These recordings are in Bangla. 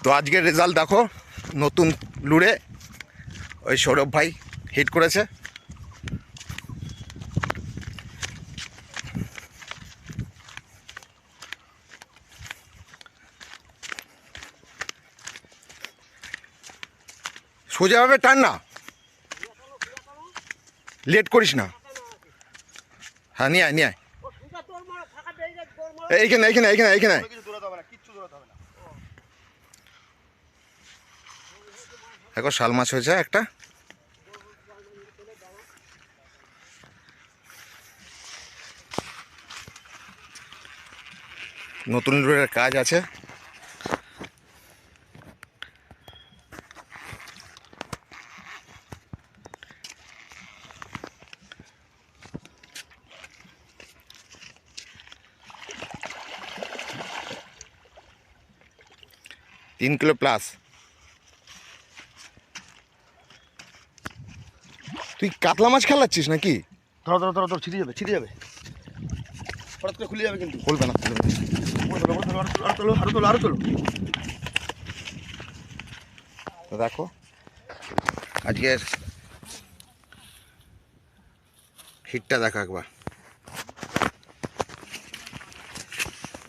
তো আজকের রেজাল্ট দেখো, নতুন লুড়ে ওই সৌরভ ভাই হিট করেছে। সোজাভাবে টান না, লেট করিস না। হ্যাঁ নিয়ে আয়, নিয়ে আয়। এইখানে এইখানে এইখানে এইখানে দেখো, শাল মাছ হয়েছে একটা। নতুন লুড়ের কাজ আছে। তিন কিলো প্লাস। তুই কাতলা মাছ খেলাচ্ছিস নাকি? ধরো ধরো ধরো ধরো, ছিটে যাবে ছিটে যাবে, হঠাৎ করে খুলে যাবে কিন্তু। খুলবে না, খুলবে না। আরো তোলো আরো তোলো আরো তোলো। তো দেখো আজকের হিটটা দেখো একবার।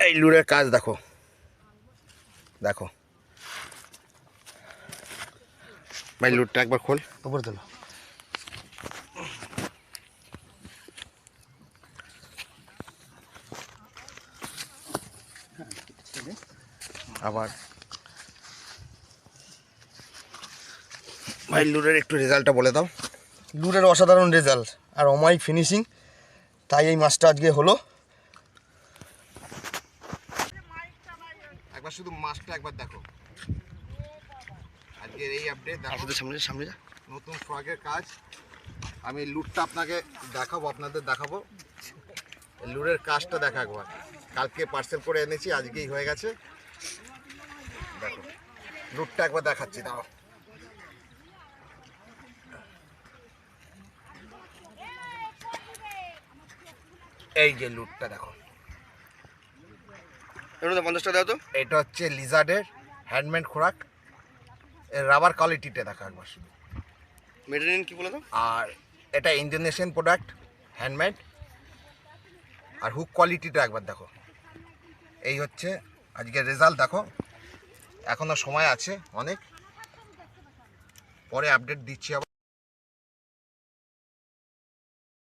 এই লুড়ের কাজ দেখো, দেখো ভাই, লুটটা একবার খোল। উপরে তোলো। আবার ভাই লুড়ের একটু রেজাল্টটা বলে দাও। লুরের অসাধারণ রেজাল্ট আর অমায়িক ফিনিশিং, তাই এই মাছটা আজকে হলো। একবার শুধু মাছটা একবার দেখো। আজকের এই আপডেট দেখো, সামনে সামনে যা। নতুন ফ্রগের কাজ। আমি লুটটা আপনাকে দেখাবো, আপনাদের দেখাবো। লুরের কাজটা দেখা একবার। কালকে পার্সেল করে এনেছি, আজকেই হয়ে গেছে। দেখো লুটটা একবার দেখাচ্ছি, দাও। এই যে লুটটা দেখো, এর 50টা দাও তো। এটা হচ্ছে লিজার্ডের হ্যান্ডমেড খোরাক। এর রাবার কোয়ালিটিটা দেখা একবার শুধু। মেটেরিয়াল কি বলে দাও। আর এটা ইন্দোনেশিয়ান প্রোডাক্ট, হ্যান্ডমেড। আর হুক কোয়ালিটিটা একবার দেখো। এই হচ্ছে আজকের রেজাল্ট দেখো। এখনও সময় আছে অনেক, পরে আপডেট দিচ্ছি আবার।